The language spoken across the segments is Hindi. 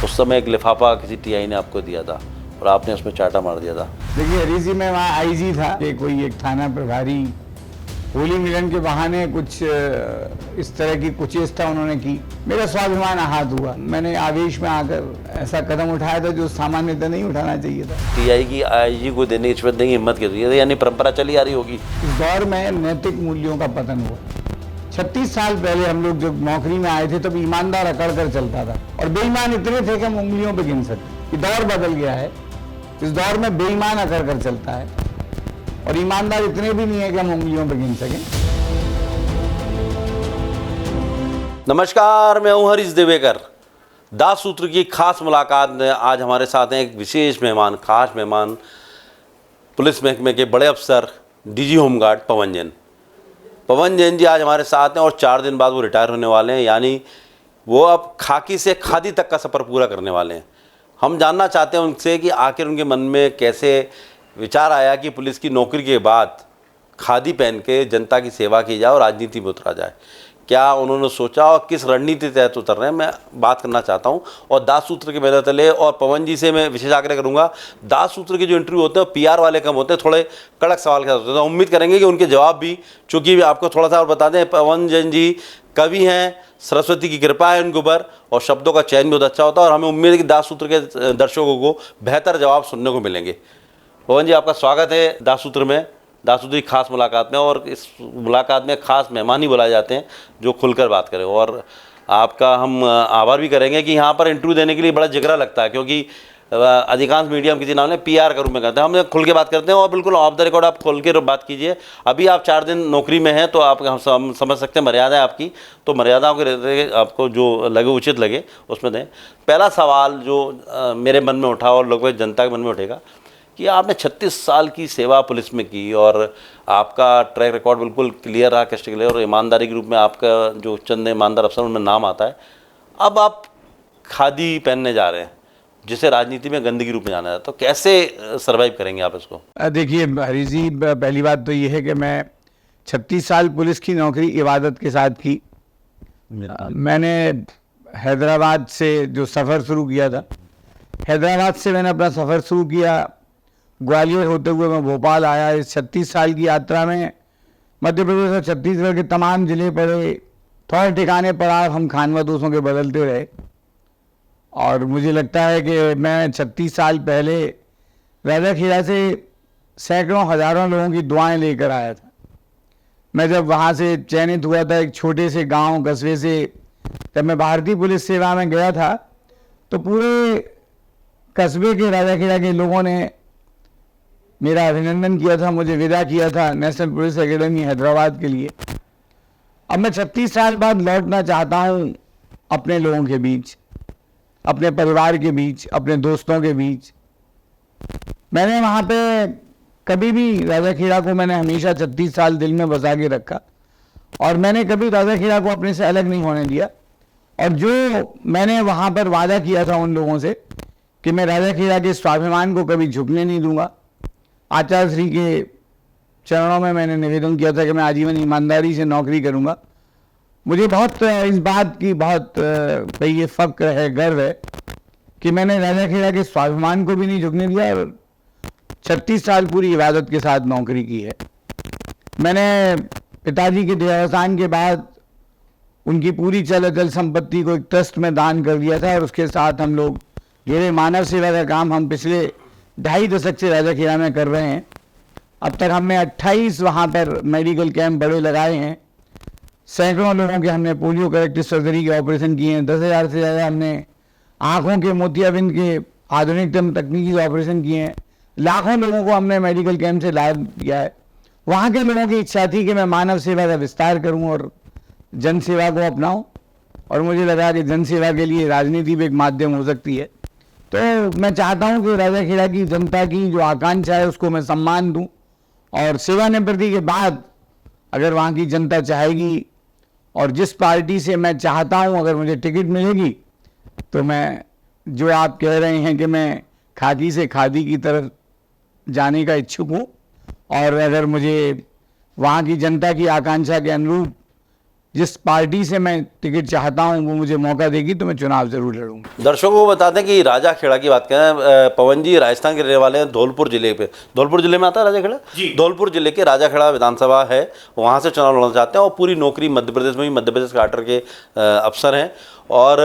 उस समय एक लिफाफा किसी टीआई ने आपको दिया था और आपने उसमें चाटा मार दिया था। देखिए हरीश जी, मैं वहाँ आईजी था कि कोई एक थाना प्रभारी होली मिलन के बहाने कुछ इस तरह की कुचेष्टा उन्होंने की। मेरा स्वाभिमान आहत हुआ। मैंने आवेश में आकर ऐसा कदम उठाया था जो सामान्यतः नहीं उठाना चाहिए था। टीआई की आईजी को देने की रिश्वत देने की हिम्मत की थी, यानी परंपरा चली आ रही होगी। इस दौर में नैतिक मूल्यों का पतन हुआ। 36 साल पहले हम लोग जब नौकरी में आए थे तब ईमानदार अकड़ कर चलता था और बेईमान इतने थे कि हम उंगलियों पे गिन सकते। ये दौर बदल गया है। इस दौर में बेईमान अकड़ कर चलता है और ईमानदार इतने भी नहीं है कि हम उंगलियों पे गिन सकें। नमस्कार, मैं हूं हरीश देवेकर। दास सूत्र की खास मुलाकात में आज हमारे साथ हैं एक विशेष मेहमान, खास मेहमान, पुलिस महकमे के बड़े अफसर डीजी होमगार्ड पवन जैन। पवन जैन जी आज हमारे साथ हैं और 4 दिन बाद वो रिटायर होने वाले हैं, यानी वो अब खाकी से खादी तक का सफ़र पूरा करने वाले हैं। हम जानना चाहते हैं उनसे कि आखिर उनके मन में कैसे विचार आया कि पुलिस की नौकरी के बाद खादी पहन के जनता की सेवा की जाए और राजनीति में उतरा जाए। क्या उन्होंने सोचा और किस रणनीति तहत उतर रहे हैं, मैं बात करना चाहता हूं। और दास सूत्र के बेहतर तले और पवन जी से मैं विशेष आग्रह करूंगा, दास सूत्र के जो इंटरव्यू होते हैं पीआर वाले कम होते हैं, थोड़े कड़क सवाल के साथ होते हैं। तो उम्मीद करेंगे कि उनके जवाब भी, चूँकि आपको थोड़ा सा और बता दें, पवन जैन जी कवि हैं, सरस्वती की कृपा है उनके ऊपर और शब्दों का चयन बहुत अच्छा होता है और हमें उम्मीद है कि दास सूत्र के दर्शकों को बेहतर जवाब सुनने को मिलेंगे। पवन जी, आपका स्वागत है दास सूत्र में, दास सूत्र की खास मुलाकात में। और इस मुलाकात में खास मेहमान ही बुलाए जाते हैं जो खुलकर बात करें। और आपका हम आभार भी करेंगे कि यहाँ पर इंटरव्यू देने के लिए बड़ा जिगरा लगता है, क्योंकि अधिकांश मीडिया हम किसी नाम ने पीआर के रूप में करते हैं, हम खुल के बात करते हैं और बिल्कुल ऑफ द रिकॉर्ड आप खुल के बात कीजिए। अभी आप 4 दिन नौकरी में हैं तो आप हम समझ सकते हैं मर्यादा है आपकी, तो मर्यादाओं के रहते आपको जो लगे उचित लगे उसमें दें। पहला सवाल जो मेरे मन में उठा और लोगों जनता के मन में उठेगा कि आपने 36 साल की सेवा पुलिस में की और आपका ट्रैक रिकॉर्ड बिल्कुल क्लियर रहा, क्रिस्टल क्लियर, और ईमानदारी के रूप में आपका जो चंद ईमानदार अफसर उनमें नाम आता है। अब आप खादी पहनने जा रहे हैं जिसे राजनीति में गंदगी रूप में जाना है, तो कैसे सरवाइव करेंगे आप इसको? देखिए हरीश जी, पहली बात तो ये है कि मैं 36 साल पुलिस की नौकरी इबादत के साथ की। मैंने हैदराबाद से जो सफ़र शुरू किया था, हैदराबाद से मैंने अपना सफ़र शुरू किया, ग्वालियर होते हुए मैं भोपाल आया। इस 36 साल की यात्रा में मध्य प्रदेश और छत्तीसगढ़ के तमाम ज़िले पड़े, थोड़े ठिकाने पर हम खानवा दोस्तों के बदलते रहे और मुझे लगता है कि मैं 36 साल पहले राजाखेड़ा से सैकड़ों हज़ारों लोगों की दुआएं लेकर आया था। मैं जब वहाँ से चयनित हुआ था एक छोटे से गांव कस्बे से, जब मैं भारतीय पुलिस सेवा में गया था तो पूरे कस्बे के राजाखेड़ा के लोगों ने मेरा अभिनंदन किया था, मुझे विदा किया था नेशनल पुलिस एकेडमी हैदराबाद के लिए। अब मैं 36 साल बाद लौटना चाहता हूँ अपने लोगों के बीच, अपने परिवार के बीच, अपने दोस्तों के बीच। मैंने वहाँ पे कभी भी राजाखेड़ा को मैंने हमेशा 36 साल दिल में बसा के रखा और मैंने कभी राजाखेड़ा को अपने से अलग नहीं होने दिया। और जो मैंने वहाँ पर वादा किया था उन लोगों से कि मैं राजाखेड़ा के स्वाभिमान को कभी झुकने नहीं दूंगा, आचार्य श्री के चरणों में मैंने निवेदन किया था कि मैं आजीवन ईमानदारी से नौकरी करूँगा। मुझे बहुत इस बात की बहुत ये फ़क्र है, गर्व है कि मैंने राजाखेड़ा के स्वाभिमान को भी नहीं झुकने दिया और 36 साल पूरी इबादत के साथ नौकरी की है। मैंने पिताजी के देहावसान के बाद उनकी पूरी चल अचल संपत्ति को एक ट्रस्ट में दान कर दिया था और उसके साथ हम लोग ढेरे मानव सेवा का काम हम पिछले 2.5 दशक से राजाखेड़ा में कर रहे हैं। अब तक हमने 28 वहाँ पर मेडिकल कैंप बड़े लगाए हैं, सैकड़ों लोगों के हमने पोलियो करेक्टिव सर्जरी के ऑपरेशन किए हैं, 10,000 से ज़्यादा हमने आँखों के मोतियाबिंद के आधुनिकतम तकनीकी ऑपरेशन किए हैं, लाखों लोगों को हमने मेडिकल कैंप से लाभ दिया है। वहाँ के लोगों की इच्छा थी कि मैं मानव सेवा का विस्तार करूँ और जन सेवा को अपनाऊँ और मुझे लगा कि जन सेवा के लिए राजनीति भी एक माध्यम हो सकती है। तो मैं चाहता हूँ कि राजाखेड़ा की जनता की जो आकांक्षा है उसको मैं सम्मान दूँ और सेवानिवृत्ति के बाद अगर वहाँ की जनता चाहेगी और जिस पार्टी से मैं चाहता हूँ अगर मुझे टिकट मिलेगी तो मैं, जो आप कह रहे हैं कि मैं खादी से खादी की तरफ जाने का इच्छुक हूँ और अगर मुझे वहाँ की जनता की आकांक्षा के अनुरूप जिस पार्टी से मैं टिकट चाहता हूं वो मुझे मौका देगी तो मैं चुनाव ज़रूर लड़ूंगा। दर्शकों को बता दें कि राजा खेड़ा की बात करें, पवन जी राजस्थान के रहने वाले हैं, धौलपुर जिले पे, धौलपुर जिले में आता है राजा खेड़ा जी, धौलपुर जिले के राजा खेड़ा विधानसभा है, वहाँ से चुनाव लड़ना चाहते हैं और पूरी नौकरी मध्य प्रदेश में ही, मध्य प्रदेश कार्टर के अफसर हैं। और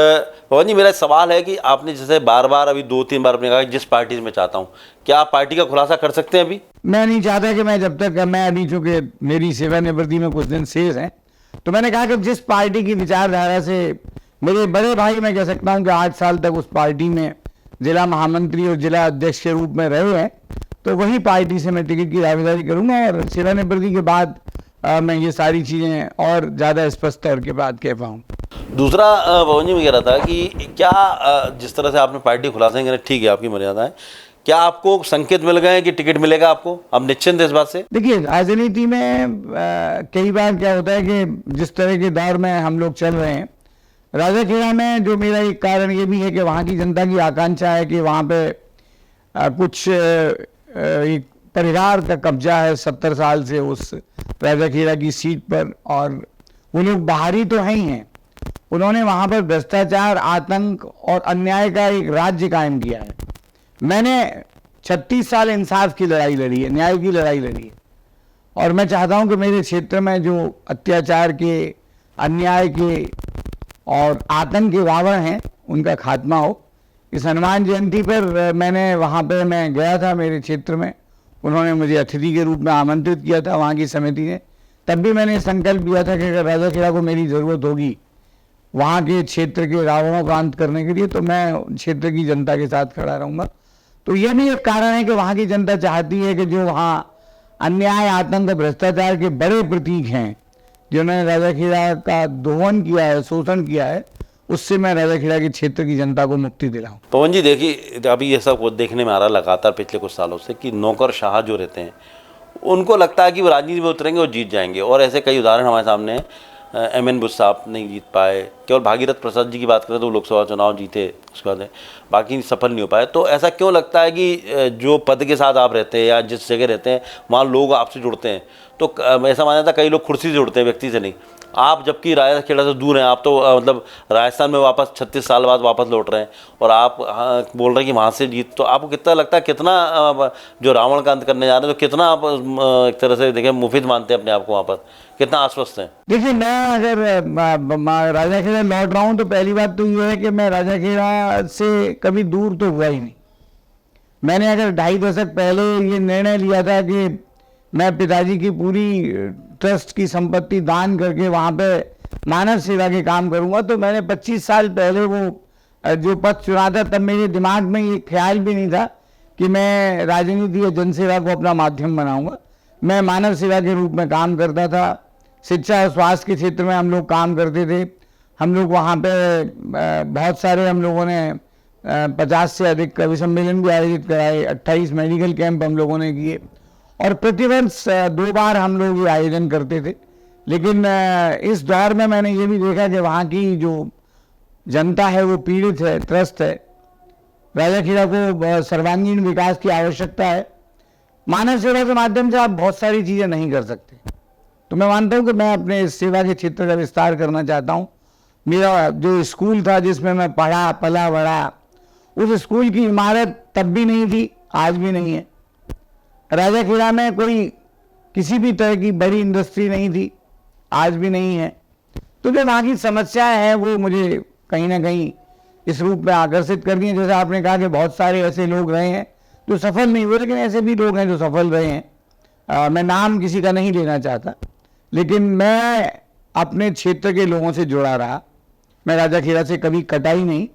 पवन जी, मेरा सवाल है कि आपने जैसे बार बार अभी 2-3 बार आपने कहा जिस पार्टी से मैं चाहता हूँ, क्या आप पार्टी का खुलासा कर सकते हैं? अभी मैं नहीं चाहता कि मैं जब तक मैं अभी, चूंकि मेरी सेवानिवृत्ति में कुछ दिन शेष हैं, तो मैंने कहा कि जिस पार्टी की विचारधारा से मेरे बड़े भाई, मैं कह सकता हूं कि 8 साल तक उस पार्टी में जिला महामंत्री और जिला अध्यक्ष के रूप में रहे हैं, तो वही पार्टी से मैं टिकट की दावेदारी करूंगा। और सेवानिवृत्ति के बाद मैं ये सारी चीज़ें और ज़्यादा स्पष्ट करके बात कह पाऊँ। दूसरा पवन जी, मैं कह रहा था कि क्या जिस तरह से आपने पार्टी खुलासा करें, ठीक है, आपकी मर्यादा है, क्या आपको संकेत मिल गए कि टिकट मिलेगा आपको? अब निश्चिंत है इस बात से? देखिए, राजनीति में कई बार क्या होता है कि जिस तरह के दौर में हम लोग चल रहे हैं, राजा खेड़ा में जो मेरा एक कारण ये भी है कि वहाँ की जनता की आकांक्षा है कि वहाँ पे कुछ एक परिवार का कब्जा है 70 साल से उस राजा खेड़ा की सीट पर, और वो लोग बाहरी तो हैं ही हैं, उन्होंने वहाँ पर भ्रष्टाचार, आतंक और अन्याय का एक राज्य कायम किया है। मैंने 36 साल इंसाफ की लड़ाई लड़ी है, न्याय की लड़ाई लड़ी है, और मैं चाहता हूं कि मेरे क्षेत्र में जो अत्याचार के, अन्याय के और आतंक के वावर हैं उनका खात्मा हो। इस हनुमान जयंती पर मैंने वहां पर मैं गया था, मेरे क्षेत्र में उन्होंने मुझे अतिथि के रूप में आमंत्रित किया था वहाँ की समिति ने, तब भी मैंने संकल्प लिया था कि अगर राजा खेड़ा को मेरी ज़रूरत होगी वहाँ के क्षेत्र के रावणों का अंत करने के लिए, तो मैं क्षेत्र की जनता के साथ खड़ा रहूँगा। तो यह भी एक कारण है कि वहाँ की जनता चाहती है कि जो वहाँ अन्याय, आतंक, भ्रष्टाचार के बड़े प्रतीक हैं, जिन्होंने राजा खेड़ा का दोहन किया है, शोषण किया है, उससे मैं राजा खेड़ा के क्षेत्र की जनता को मुक्ति दिलाऊं। पवन जी, देखिए, अभी ये सब देखने में आ रहा लगातार पिछले कुछ सालों से कि नौकरशाह जो रहते हैं उनको लगता है कि वो राजनीति में उतरेंगे और जीत जाएंगे, और ऐसे कई उदाहरण हमारे सामने हैं। एम.एन. बुश साहब नहीं जीत पाए, केवल भागीरथ प्रसाद जी की बात करें तो लोकसभा चुनाव जीते, उसके बाद बाकी सफल नहीं हो पाए। तो ऐसा क्यों लगता है कि जो पद के साथ आप रहते हैं या जिस जगह रहते हैं वहाँ लोग आपसे जुड़ते हैं? तो ऐसा माना जाता है कई लोग कुर्सी से जुड़ते हैं, व्यक्ति से नहीं। आप जबकि राजा खेड़ा से दूर हैं, आप तो मतलब राजस्थान में वापस 36 साल बाद वापस लौट रहे हैं, और आप बोल रहे हैं कि वहाँ से जीत, तो आपको कितना लगता है, कितना जो रावण का अंत करने जा रहे हैं, तो कितना आप एक तरह से देखें मुफीद मानते हैं अपने आप को, वहाँ पर कितना आश्वस्त हैं? देखिए, मैं अगर राजा खेड़ा लौट रहा हूँ तो पहली बात तो ये है कि मैं राजा खेड़ा से कभी दूर तो हुआ ही नहीं। मैंने अगर 2.5 दशक पहले ये निर्णय लिया था कि मैं पिताजी की पूरी ट्रस्ट की संपत्ति दान करके वहाँ पे मानव सेवा के काम करूँगा, तो मैंने 25 साल पहले वो जो पद चुना था, तब मेरे दिमाग में ये ख्याल भी नहीं था कि मैं राजनीति और जनसेवा को अपना माध्यम बनाऊँगा। मैं मानव सेवा के रूप में काम करता था, शिक्षा और स्वास्थ्य के क्षेत्र में हम लोग काम करते थे। हम लोग वहाँ पे बहुत सारे, हम लोगों ने 50 से अधिक कवि सम्मेलन भी आयोजित कराए, 28 मेडिकल कैंप हम लोगों ने किए, और प्रतिवर्ष 2 बार हम लोग ये आयोजन करते थे। लेकिन इस दौर में मैंने ये भी देखा कि वहाँ की जो जनता है वो पीड़ित है, त्रस्त है। राजा खेड़ा को सर्वांगीण विकास की आवश्यकता है। मानव सेवा के माध्यम से आप बहुत सारी चीज़ें नहीं कर सकते, तो मैं मानता हूँ कि मैं अपने सेवा के क्षेत्र का विस्तार करना चाहता हूँ। मेरा जो स्कूल था जिसमें मैं पढ़ा, पला, बढ़ा, उस स्कूल की इमारत तब भी नहीं थी, आज भी नहीं है। राजा खेड़ा में कोई किसी भी तरह की बड़ी इंडस्ट्री नहीं थी, आज भी नहीं है। तो जो वहाँ की समस्याएं हैं वो मुझे कहीं ना कहीं इस रूप में आकर्षित कर रही हैं। जैसे आपने कहा कि बहुत सारे ऐसे लोग रहे हैं जो सफल नहीं हुए, लेकिन ऐसे भी लोग हैं जो सफल रहे हैं। मैं नाम किसी का नहीं लेना चाहता, लेकिन मैं अपने क्षेत्र के लोगों से जुड़ा रहा। मैं राजा खेड़ा से कभी कटा ही नहीं,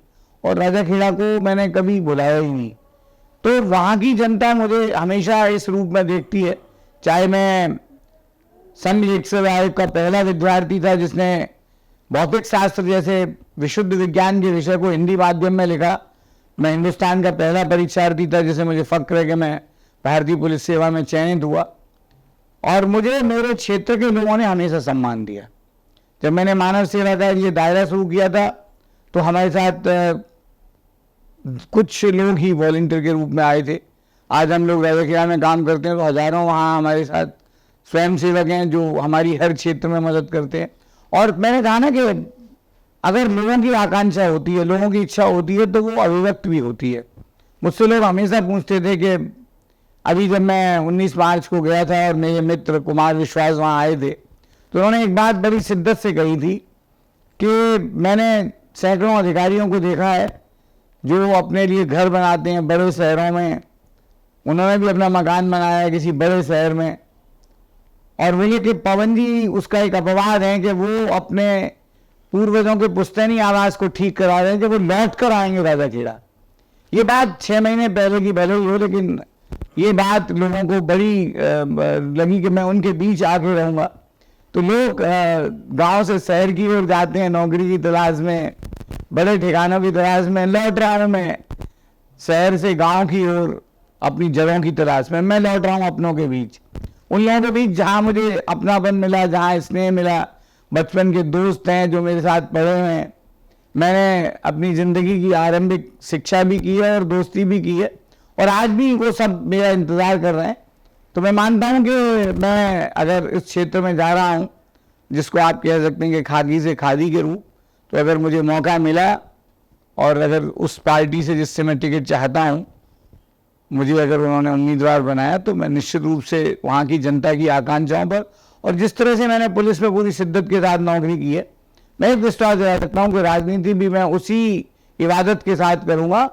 और राजा खेड़ा को मैंने कभी बुलाया ही नहीं। तो वहाँ की जनता मुझे हमेशा इस रूप में देखती है। चाहे मैं सन 101 का पहला विद्यार्थी था जिसने भौतिक शास्त्र जैसे विशुद्ध विज्ञान के विषय को हिंदी माध्यम में लिखा, मैं हिंदुस्तान का पहला परीक्षार्थी था जिसे मुझे फक्र है कि मैं भारतीय पुलिस सेवा में चयनित हुआ, और मुझे मेरे क्षेत्र के लोगों ने हमेशा सम्मान दिया। जब मैंने मानव सेवा का ये दायरा शुरू किया था तो हमारे साथ कुछ लोग ही वॉलंटियर के रूप में आए थे। आज हम लोग राजा खेड़ा में काम करते हैं तो हज़ारों वहाँ हमारे साथ स्वयं सेवक हैं जो हमारी हर क्षेत्र में मदद करते हैं, और मैंने कहा ना कि अगर लोगों की आकांक्षा होती है, लोगों की इच्छा होती है, तो वो अभिव्यक्त भी होती है। मुझसे लोग हमेशा पूछते थे कि अभी जब मैं 19 मार्च को गया था और मेरे मित्र कुमार विश्वास वहाँ आए थे, तो उन्होंने एक बात बड़ी शिद्दत से कही थी कि मैंने सैकड़ों अधिकारियों को देखा है जो अपने लिए घर बनाते हैं बड़े शहरों में, उन्होंने भी अपना मकान बनाया है किसी बड़े शहर में, और बोले कि पवन जी उसका एक अपवाद है कि वो अपने पूर्वजों के पुश्तैनी आवास को ठीक करा रहे हैं कि वो लौट कर आएंगे राजा खेड़ा। ये बात 6 महीने पहले की पहले हुई हो, लेकिन ये बात लोगों को बड़ी लगी कि मैं उनके बीच आके रहूँगा। तो लोग गांव से शहर की ओर जाते हैं नौकरी की तलाश में, बड़े ठिकानों की तलाश में, लौट रहा हूँ मैं शहर से गांव की ओर अपनी जगहों की तलाश में। मैं लौट रहा हूँ अपनों के बीच, उन लोगों के बीच जहाँ मुझे अपनापन मिला, जहाँ स्नेह मिला, बचपन के दोस्त हैं जो मेरे साथ पढ़े हुए हैं। मैंने अपनी ज़िंदगी की आरंभिक शिक्षा भी की है और दोस्ती भी की है, और आज भी वो सब मेरा इंतज़ार कर रहे हैं। तो मैं मानता हूँ कि मैं अगर इस क्षेत्र में जा रहा हूँ, जिसको आप कह सकते हैं कि खाकी से खादी के रूप, तो अगर मुझे मौका मिला और अगर उस पार्टी से जिससे मैं टिकट चाहता हूँ मुझे अगर उन्होंने उम्मीदवार बनाया, तो मैं निश्चित रूप से वहाँ की जनता की आकांक्षाओं पर, और जिस तरह से मैंने पुलिस में पूरी शिद्दत के साथ नौकरी की है, मैं एक विश्वास दिला सकता हूँ कि राजनीति भी मैं उसी इबादत के साथ करूँगा,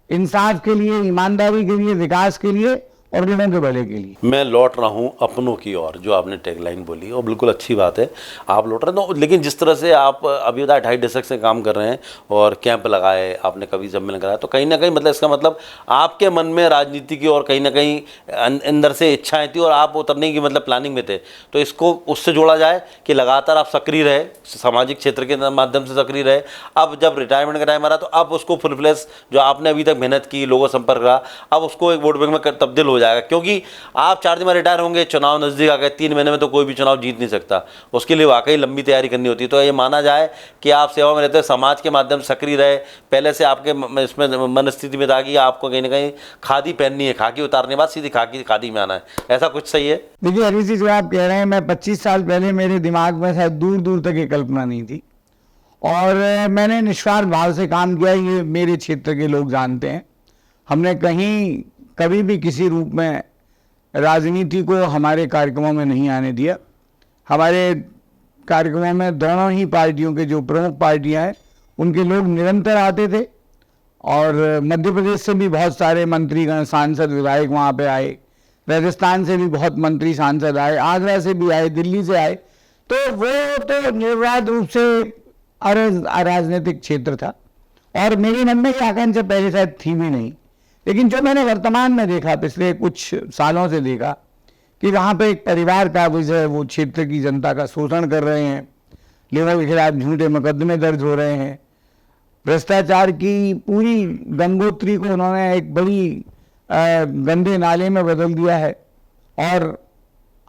इंसाफ के लिए, ईमानदारी के लिए, विकास के लिए और लोगों के भले के लिए। मैं लौट रहा हूँ अपनों की ओर, जो आपने टैगलाइन बोली और बिल्कुल अच्छी बात है, आप लौट रहे हैं। तो लेकिन जिस तरह से आप अभी 2.5 दशक से काम कर रहे हैं और कैंप लगाए, आपने कभी सम्मेलन कराया, तो कहीं ना कहीं मतलब इसका मतलब आपके मन में राजनीति की ओर कहीं ना कहीं अंदर से इच्छाएं थी और आप उतरने की मतलब प्लानिंग में थे। तो इसको उससे जोड़ा जाए कि लगातार आप सक्रिय रहे, सामाजिक क्षेत्र के माध्यम से सक्रिय रहे, अब जब रिटायरमेंट का टाइम आ रहा तो अब उसको फुल फ्लैश जो आपने अभी तक मेहनत की, लोगों संपर्क रहा, अब उसको एक वोट बैंक में तब्दील हो जाएगा। क्योंकि आप 4 दिन में रिटायर होंगे, चुनाव नजदीक आ गए, 3 महीने में तो कोई भी चुनाव जीत नहीं सकता, उसके लिए वाकई लंबी तैयारी करनी होती है। तो ये माना जाए कि आप सेवा में रहते हैं, समाज के माध्यम से सक्रिय रहे, पहले से आपके इसमें मन स्थिति में था कि आपको कहीं ना कहीं खादी पहननी है, खाकी उतारने के बाद सीधी खादी में आना है, ऐसा कुछ सही है? देखिए हरी जी, जो आप कह रहे हैं, मैं 25 साल पहले मेरे दिमाग में शायद दूर दूर तक ये कल्पना नहीं थी, और मैंने निस्वार्थ भाव से काम किया। ये मेरे क्षेत्र के लोग जानते हैं, हमने कहीं कभी भी किसी रूप में राजनीति को हमारे कार्यक्रमों में नहीं आने दिया। हमारे कार्यक्रमों में दोनों ही पार्टियों के जो प्रमुख पार्टियां हैं उनके लोग निरंतर आते थे, और मध्य प्रदेश से भी बहुत सारे मंत्रीगण, सांसद, विधायक वहाँ पे आए, राजस्थान से भी बहुत मंत्री सांसद आए, आगरा से भी आए, दिल्ली से आए। तो वो तो निर्विवाद रूप से अराजनीतिक क्षेत्र था, और मेरे मन में ये आकांक्षा पहले शायद थी भी नहीं। लेकिन जो मैंने वर्तमान में देखा, पिछले कुछ सालों से देखा, कि वहाँ पे एक परिवार का विजय, वो क्षेत्र की जनता का शोषण कर रहे हैं, लोगों के खिलाफ झूठे मुकदमे दर्ज हो रहे हैं, भ्रष्टाचार की पूरी गंगोत्री को उन्होंने एक बड़ी गंदे नाले में बदल दिया है, और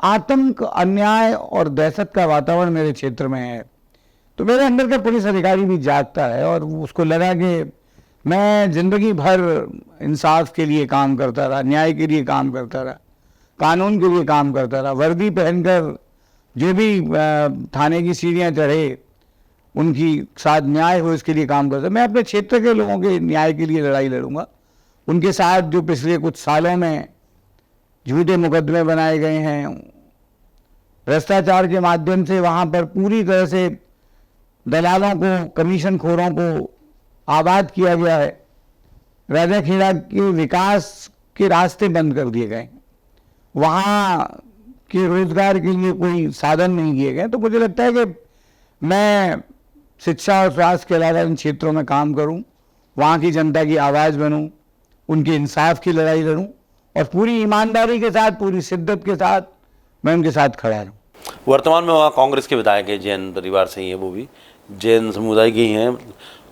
आतंक, अन्याय और दहशत का वातावरण मेरे क्षेत्र में है। तो मेरे अंदर का पुलिस अधिकारी भी जागता है, और उसको लगा कि मैं जिंदगी भर इंसाफ के लिए काम करता रहा, न्याय के लिए काम करता रहा, कानून के लिए काम करता रहा, वर्दी पहनकर जो भी थाने की सीढ़ियाँ चढ़े उनकी साथ न्याय हो, इसके लिए काम करता। मैं अपने क्षेत्र के लोगों के न्याय के लिए लड़ाई लड़ूंगा, उनके साथ जो पिछले कुछ सालों में झूठे मुकदमे बनाए गए हैं, भ्रष्टाचार के माध्यम से वहाँ पर पूरी तरह से दलालों को, कमीशन खोरों को आबाद किया गया है, राजा खेड़ा के विकास के रास्ते बंद कर दिए गए, वहाँ के रोजगार के लिए कोई साधन नहीं किए गए। तो मुझे लगता है कि मैं शिक्षा और स्वास्थ्य के अलावा इन क्षेत्रों में काम करूं, वहाँ की जनता की आवाज़ बनूं, उनके इंसाफ की लड़ाई लड़ूं, और पूरी ईमानदारी के साथ, पूरी शिद्दत के साथ मैं उनके साथ खड़ा रहूं। वर्तमान में वहाँ कांग्रेस के विधायक है, जैन परिवार से ही है, वो भी जैन समुदाय के ही हैं,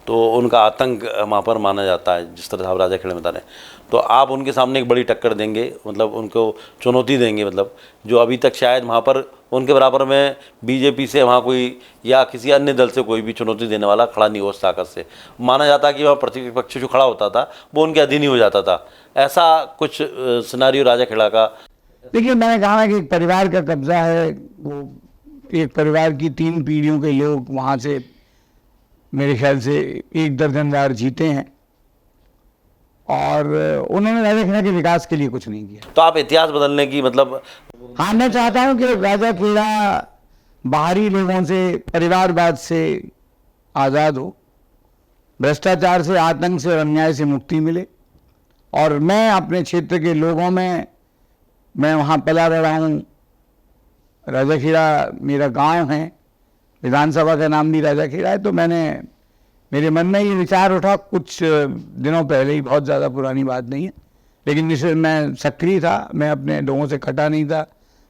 तो उनका आतंक वहाँ पर माना जाता है, जिस तरह से आप राजा खेड़ा में बता रहे हैं। तो आप उनके सामने एक बड़ी टक्कर देंगे, मतलब उनको चुनौती देंगे, मतलब जो अभी तक शायद वहाँ पर उनके बराबर में बीजेपी से वहाँ कोई या किसी अन्य दल से कोई भी चुनौती देने वाला खड़ा नहीं हो उस ताकत से। माना जाता है कि वहाँ प्रतिपक्ष जो खड़ा होता था वो उनके अधीन ही हो जाता था, ऐसा कुछ सिनारियो राजा खेड़ा का। देखिए, मैंने कहा कि परिवार का कब्जा है, वो एक परिवार की 3 पीढ़ियों के लोग वहाँ से मेरे ख्याल से 1 दर्जन बार जीते हैं, और उन्होंने राजाखेड़ा के विकास के लिए कुछ नहीं किया। तो आप इतिहास बदलने की मतलब हाँ, मैं चाहता हूँ कि राजाखेड़ा बाहरी लोगों से, परिवारवाद से आज़ाद हो, भ्रष्टाचार से, आतंक से और अन्याय से मुक्ति मिले। और मैं अपने क्षेत्र के लोगों में, मैं वहाँ पला रहा हूँ, राजाखेड़ा मेरा गांव है, विधानसभा का नाम भी राजाखेड़ा है। तो मेरे मन में ये विचार उठा कुछ दिनों पहले ही, बहुत ज़्यादा पुरानी बात नहीं है, लेकिन जिसमें मैं सक्रिय था, मैं अपने लोगों से कटा नहीं था।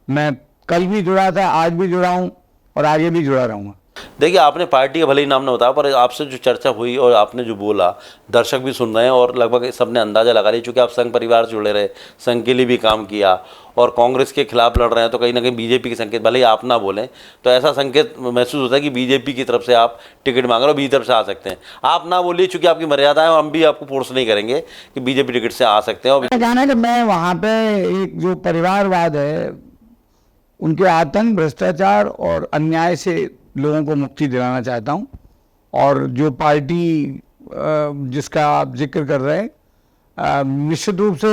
मैं कल भी जुड़ा था, आज भी जुड़ा हूँ और आगे भी जुड़ा रहूँगा। देखिए, आपने पार्टी का भले ही नाम न बताया, पर आपसे जो चर्चा हुई और आपने जो बोला, दर्शक भी सुन रहे हैं और लगभग सबने अंदाजा लगा लिया, चूँकि आप संघ परिवार से जुड़े रहे, संघ के लिए भी काम किया और कांग्रेस के खिलाफ लड़ रहे हैं, तो कहीं ना कहीं बीजेपी के संकेत, भले ही आप ना बोलें तो ऐसा संकेत महसूस होता है कि बीजेपी की तरफ से आप टिकट मांग रहे हो, बीजेपी तरफ से आ सकते हैं। आप ना बोलिए, चूँकि आपकी मर्यादा है, हम भी आपको फोर्स नहीं करेंगे कि बीजेपी टिकट से आ सकते हैं। और कहना है कि मैं वहाँ पे एक जो परिवारवाद है, उनके आतंक, भ्रष्टाचार और अन्याय से लोगों को मुक्ति दिलाना चाहता हूँ। और जो पार्टी जिसका आप जिक्र कर रहे हैं, निश्चित रूप से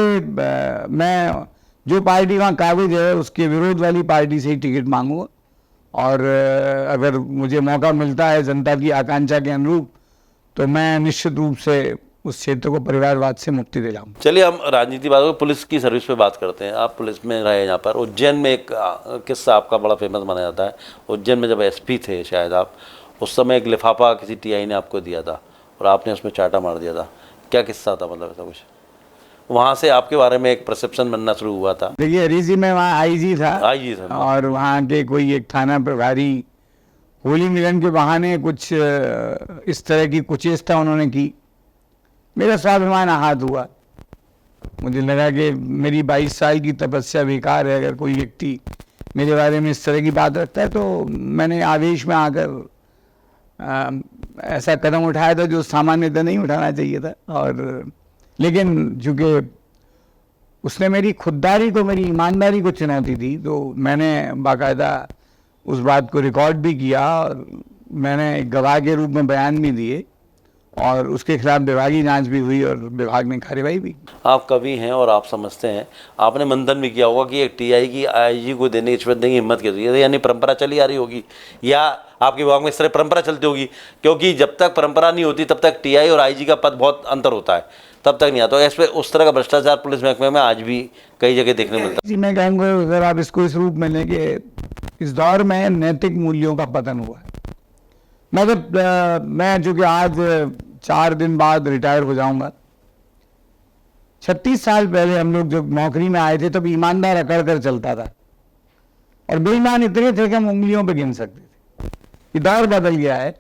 मैं जो पार्टी वहाँ काबिज है उसके विरोध वाली पार्टी से ही टिकट मांगूंगा। और अगर मुझे मौका मिलता है जनता की आकांक्षा के अनुरूप, तो मैं निश्चित रूप से उस क्षेत्र को परिवारवाद से मुक्ति दिलाऊंगा। चलिए, हम राजनीति बात हो, पुलिस की सर्विस पे बात करते हैं। आप पुलिस में रहे यहाँ पर। उज्जैन में एक किस्सा आपका बड़ा फेमस माना जाता है। उज्जैन में जब एसपी थे शायद आप, उस समय एक लिफाफा किसी टीआई ने आपको दिया था और आपने उसमें चाटा मार दिया था। क्या किस्सा था, मतलब ऐसा कुछ? वहाँ से आपके बारे में एक परसेप्शन बनना शुरू हुआ था। देखिए, हरीश जी, मैं वहाँ आईजी था। आईजी था। और वहाँ के कोई एक थाना प्रभारी होली मिलन के बहाने कुछ इस तरह की कुचेष्टा उन्होंने की। मेरा स्वाभिमान आहत हुआ। मुझे लगा कि मेरी 22 साल की तपस्या बेकार है अगर कोई व्यक्ति मेरे बारे में इस तरह की बात रखता है। तो मैंने आवेश में आकर ऐसा कदम उठाया था जो सामान्यतः नहीं उठाना चाहिए था। और लेकिन चूँकि उसने मेरी खुददारी को, मेरी ईमानदारी को चुनौती दी, तो मैंने बाकायदा उस बात को रिकॉर्ड भी किया और मैंने गवाह के रूप में बयान भी दिए और उसके खिलाफ विभागीय जांच भी हुई और विभाग ने कार्रवाई भी। आप कवि हैं और आप समझते हैं, आपने मंथन भी किया होगा कि एक टीआई की आईजी को देने की हिम्मत कैसी है? यानी परंपरा चली आ रही होगी या आपके विभाग में इस तरह परंपरा चलती होगी? क्योंकि जब तक परंपरा नहीं होती तब तक टीआई और आईजी का पद बहुत अंतर होता है, तब तक नहीं आता। तो इस पर उस तरह का भ्रष्टाचार पुलिस महकमे में आज भी कई जगह देखने मिलता है। जी, मैं कहूँगा अगर आप इसको इस रूप में लें कि इस दौर में नैतिक मूल्यों का पतन हुआ है। मैं जो कि आज 4 दिन बाद रिटायर हो जाऊंगा। 36 साल पहले हम लोग जब नौकरी में आए थे तब ईमानदार अकड़ कर चलता था और बेईमान इतने थे कि हम उंगलियों पे गिन सकते थे। ये दौर बदल गया है।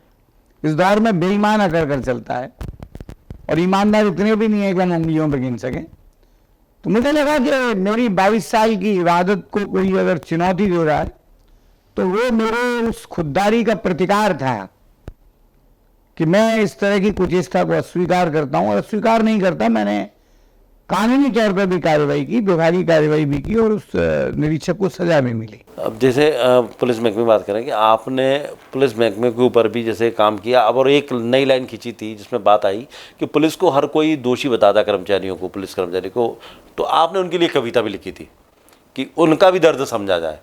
इस दौर में बेईमान अकड़ कर चलता है और ईमानदार इतने भी नहीं है कि हम उंगलियों पे गिन सकें। तो मुझे लगा कि मेरी 22 साल की इबादत को कोई अगर चुनौती दे रहा है तो वो मेरे उस खुददारी का प्रतिकार था कि मैं इस तरह की कुचेष्टा को अस्वीकार करता हूं। और अस्वीकार नहीं करता, मैंने कानूनी तौर पर भी कार्रवाई की, विभागीय कार्रवाई भी की और उस निरीक्षक को सजा भी मिली। अब जैसे पुलिस महकमे की बात करें कि आपने पुलिस महकमे के ऊपर भी जैसे काम किया, अब और एक नई लाइन खींची थी जिसमें बात आई कि पुलिस को हर कोई दोषी बताता, कर्मचारियों को, पुलिस कर्मचारी को। तो आपने उनके लिए कविता भी लिखी थी कि उनका भी दर्द समझा जाए।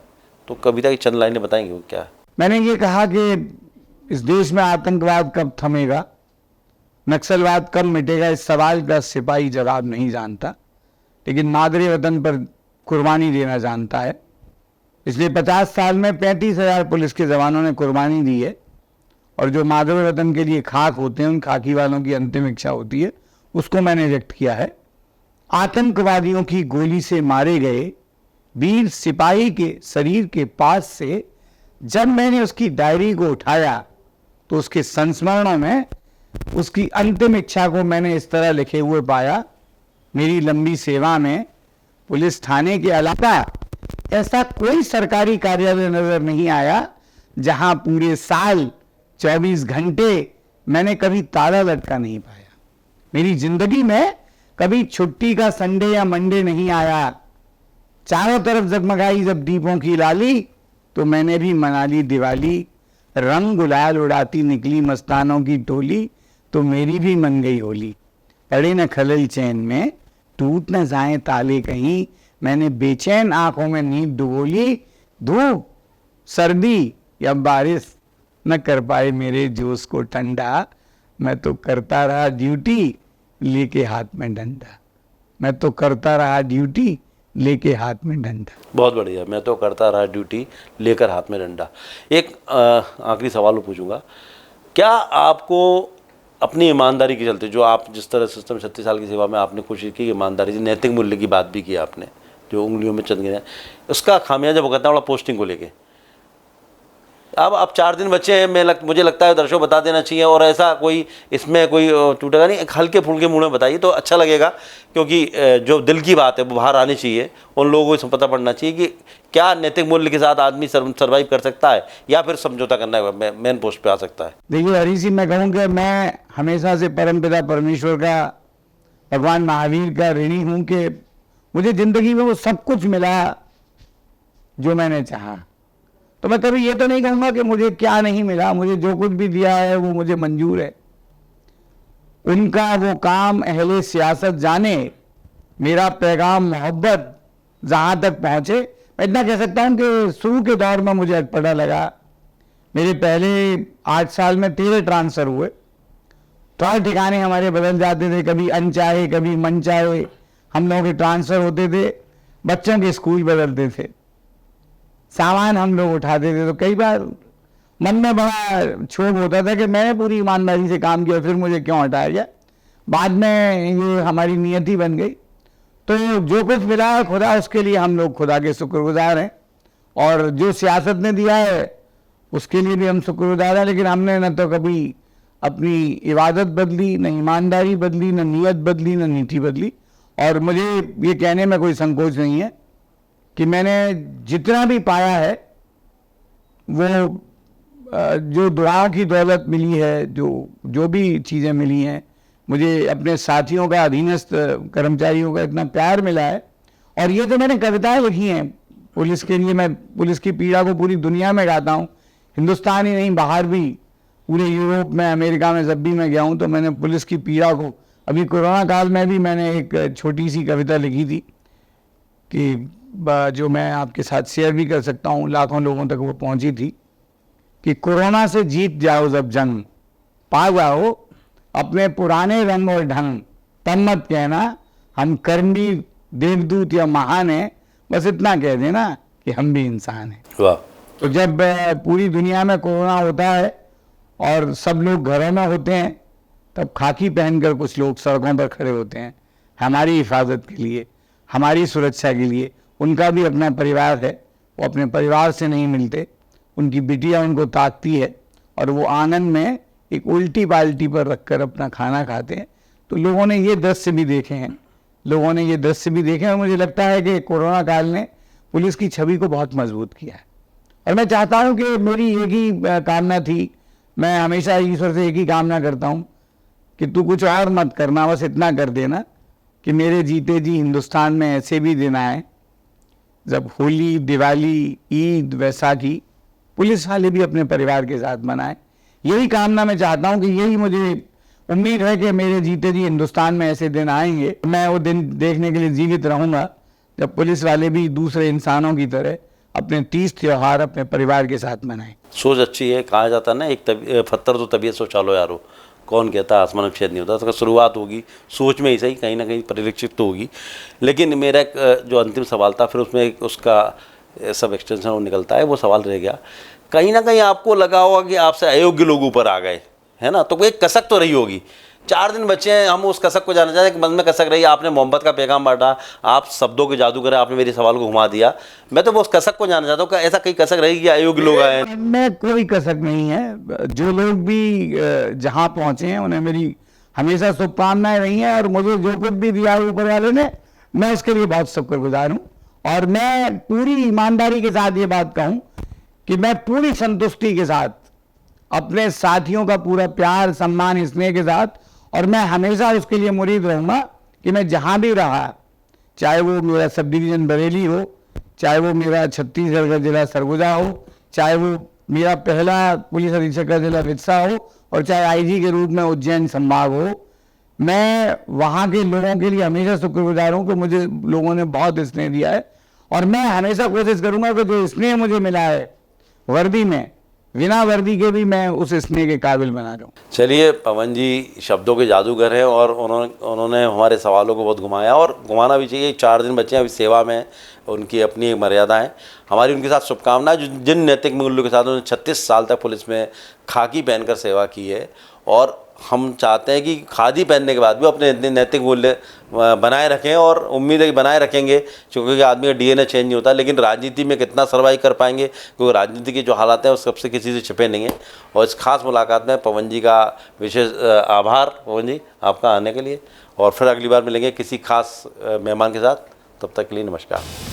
तो कविता की चंद लाइनें बताएंगे वो क्या है? मैंने ये कहा कि इस देश में आतंकवाद कब थमेगा, नक्सलवाद कब मिटेगा, इस सवाल का सिपाही जवाब नहीं जानता, लेकिन मादरे वतन पर कुर्बानी देना जानता है। इसलिए 50 साल में 35,000 पुलिस के जवानों ने कुर्बानी दी है और जो मादरे वतन के लिए खाक होते हैं, उन खाकी वालों की अंतिम इच्छा होती है, उसको मैंने व्यक्त किया है। आतंकवादियों की गोली से मारे गए वीर सिपाही के शरीर के पास से जब मैंने उसकी डायरी को उठाया तो उसके संस्मरणों में उसकी अंतिम इच्छा को मैंने इस तरह लिखे हुए पाया। मेरी लंबी सेवा में पुलिस थाने के अलावा ऐसा कोई सरकारी कार्यालय नजर नहीं आया जहां पूरे साल 24 घंटे मैंने कभी ताला लटका नहीं पाया। मेरी जिंदगी में कभी छुट्टी का संडे या मंडे नहीं आया। चारों तरफ जगमगाई जब दीपों की लाली, तो मैंने भी मना ली दिवाली, रंग गुलाल उड़ाती निकली मस्तानों की टोली, तो मेरी भी मन गई होली। पड़े न खलल चैन में, टूट न जाए ताले कहीं, मैंने बेचैन आंखों में नींद डुबोली, धूप सर्दी या बारिश न कर पाए मेरे जोश को ठंडा, मैं तो करता रहा ड्यूटी लेके हाथ में डंडा, मैं तो करता रहा ड्यूटी लेके हाथ में डंडा। बहुत बढ़िया, मैं तो करता रहा ड्यूटी लेकर हाथ में डंडा। एक आखिरी सवाल पूछूंगा, क्या आपको अपनी ईमानदारी के चलते, जो आप जिस तरह सिस्टम 36 साल की सेवा में आपने कोशिश की, ईमानदारी से नैतिक मूल्य की बात भी की आपने, जो उंगलियों में चंद गिने, उसका खामियाजा भुगतना वाला पोस्टिंग को लेके, अब 4 दिन बच्चे हैं, मुझे लगता है दर्शकों बता देना चाहिए, और ऐसा कोई इसमें कोई टूटेगा नहीं, एक हल्के फुल्के मूड में बताइए तो अच्छा लगेगा, क्योंकि जो दिल की बात है वो बाहर आनी चाहिए, उन लोगों को पता पड़ना चाहिए कि क्या नैतिक मूल्य के साथ आदमी सर्वाइव कर सकता है या फिर समझौता करना है, मेन पोस्ट पे आ सकता है। देखिए हरी सिंह, मैं कहूँ कि मैं हमेशा से परमपिता परमेश्वर का, भगवान महावीर का ऋणी हूँ कि मुझे जिंदगी में वो सब कुछ मिला जो मैंने चाहा। तो मैं कभी ये तो नहीं कहूँगा कि मुझे क्या नहीं मिला, मुझे जो कुछ भी दिया है वो मुझे मंजूर है। उनका वो काम अहले सियासत जाने, मेरा पैगाम मोहब्बत जहाँ तक पहुँचे। मैं इतना कह सकता हूँ कि शुरू के दौर में मुझे अटपटा लगा। मेरे पहले 8 साल में 13 ट्रांसफ़र हुए, तो ठिकाने हमारे बदल जाते थे, कभी अनचाहे कभी मनचाहे हम लोगों के ट्रांसफ़र होते थे, बच्चों के स्कूल बदलते थे, सामान हम लोग उठाते थे। तो कई बार मन में बड़ा क्षोभ होता था कि मैंने पूरी ईमानदारी से काम किया, फिर मुझे क्यों हटाया गया। बाद में ये हमारी नियति बन गई। तो जो कुछ मिला खुदा, उसके लिए हम लोग खुदा के शुक्रगुजार हैं, और जो सियासत ने दिया है उसके लिए भी हम शुक्रगुजार हैं। लेकिन हमने न तो कभी अपनी इबादत बदली, न ईमानदारी बदली, न नीयत बदली, न नीति बदली। और मुझे ये कहने में कोई संकोच नहीं है कि मैंने जितना भी पाया है वो जो दुआ की दौलत मिली है, जो भी चीज़ें मिली हैं, मुझे अपने साथियों का, अधीनस्थ कर्मचारियों का इतना प्यार मिला है। और ये तो मैंने कविताएं लिखी हैं पुलिस के लिए। मैं पुलिस की पीड़ा को पूरी दुनिया में गाता हूँ, हिंदुस्तान ही नहीं बाहर भी, पूरे यूरोप में, अमेरिका में जब भी मैं गया हूँ तो मैंने पुलिस की पीड़ा को, अभी कोरोना काल में भी मैंने एक छोटी सी कविता लिखी थी कि जो मैं आपके साथ शेयर भी कर सकता हूँ, लाखों लोगों तक वो पहुँची थी कि कोरोना से जीत जाओ जब जंग, पा जाओ अपने पुराने रंग और ढंग, तब मत कहना हम कर्मी देवदूत या महान हैं, बस इतना कह देना कि हम भी इंसान हैं। वाह। तो जब पूरी दुनिया में कोरोना होता है और सब लोग घरों में होते हैं, तब खाकी पहनकर कुछ लोग सड़कों पर खड़े होते हैं हमारी हिफाजत के लिए, हमारी सुरक्षा के लिए। उनका भी अपना परिवार है, वो अपने परिवार से नहीं मिलते, उनकी बिटिया उनको ताकती है और वो आंगन में एक उल्टी बाल्टी पर रखकर अपना खाना खाते हैं। तो लोगों ने ये दृश्य भी देखे हैं, और मुझे लगता है कि कोरोना काल ने पुलिस की छवि को बहुत मजबूत किया है। और मैं चाहता हूँ कि मेरी एक ही कामना थी, मैं हमेशा ईश्वर से एक ही कामना करता हूँ कि तू कुछ और मत करना, बस इतना कर देना कि मेरे जीते जी हिंदुस्तान में ऐसे भी दिन आए जब होली, दिवाली, ईद, वैसाखी पुलिस वाले भी अपने परिवार के साथ मनाएं। यही कामना मैं चाहता हूं कि यही मुझे उम्मीद है कि मेरे जीते जी हिंदुस्तान में ऐसे दिन आएंगे। मैं वो दिन देखने के लिए जीवित रहूंगा जब पुलिस वाले भी दूसरे इंसानों की तरह अपने 30 त्योहार अपने परिवार के साथ मनाएं। सोच अच्छी है, कहा जाता है ना, एक पत्थर तो तबीयत सोचालो यारो, कौन कहता है आसमान में छेद नहीं होता। तो शुरुआत होगी सोच में ही सही, कहीं ना कहीं परिलक्षित तो होगी। लेकिन मेरा एक जो अंतिम सवाल था, फिर उसमें उसका सब एक्सटेंशन निकलता है, वो सवाल रह गया, कहीं ना कहीं आपको लगा होगा कि आपसे अयोग्य लोग ऊपर आ गए, है ना, तो एक कसक तो रही होगी। 4 दिन बच्चे हैं, हम उस कसक को जानना चाहते हैं कि मन में कसक रही। आपने मोहब्बत का पैगाम बांटा, आप शब्दों के जादूगर, आपने मेरे सवाल को घुमा दिया। मैं तो वो उस कसक को जानना चाहता हूँ कि ऐसा कहीं कसक रही कि अयोग्य लोग आए? मैं कोई कसक नहीं है। जो लोग भी जहाँ पहुँचे हैं उन्हें मेरी हमेशा शुभकामनाएं रही हैं, और मुझे जो कुछ भी दिया ऊपर वाले ने, मैं इसके लिए बहुत शुक्रगुजार हूँ। और मैं पूरी ईमानदारी के साथ ये बात कहूँ कि मैं पूरी संतुष्टि के साथ, अपने साथियों का पूरा प्यार, सम्मान, स्नेह के साथ, और मैं हमेशा उसके लिए मुरीद रहूँगा कि मैं जहाँ भी रहा, चाहे वो मेरा सब डिवीज़न बरेली हो, चाहे वो मेरा छत्तीसगढ़ का जिला सरगुजा हो, चाहे वो मेरा पहला पुलिस अधीक्षक का जिला वित्सा हो, और चाहे आईजी के रूप में उज्जैन संभाग हो। मैं वहाँ के लोगों के लिए हमेशा शुक्रगुजार हूँ कि मुझे लोगों ने बहुत स्नेह दिया है, और मैं हमेशा कोशिश करूँगा कि जो स्नेह मुझे मिला है वर्दी में, बिना वर्दी के भी मैं उस स्नेह के काबिल बना रहा हूँ। चलिए, पवन जी शब्दों के जादूगर हैं और उन्होंने हमारे सवालों को बहुत घुमाया, और घुमाना भी चाहिए। 4 दिन बच्चे अभी सेवा में, उनकी अपनी एक मर्यादा है। हमारी उनके साथ शुभकामनाएं, जिन नैतिक मूल्यों के साथ उन्होंने 36 साल तक पुलिस में खाकी पहनकर सेवा की है, और हम चाहते हैं कि खादी पहनने के बाद भी अपने नैतिक मूल्य बनाए रखें, और उम्मीद है कि बनाए रखेंगे, क्योंकि आदमी का डीएनए चेंज नहीं होता। लेकिन राजनीति में कितना सर्वाइव कर पाएंगे, क्योंकि राजनीति के जो हालात हैं वो सबसे किसी से छिपे नहीं हैं। और इस खास मुलाकात में पवन जी का विशेष आभार, पवन जी, आपका आने के लिए। और फिर अगली बार मिलेंगे किसी खास मेहमान के साथ। तब तक के लिए नमस्कार।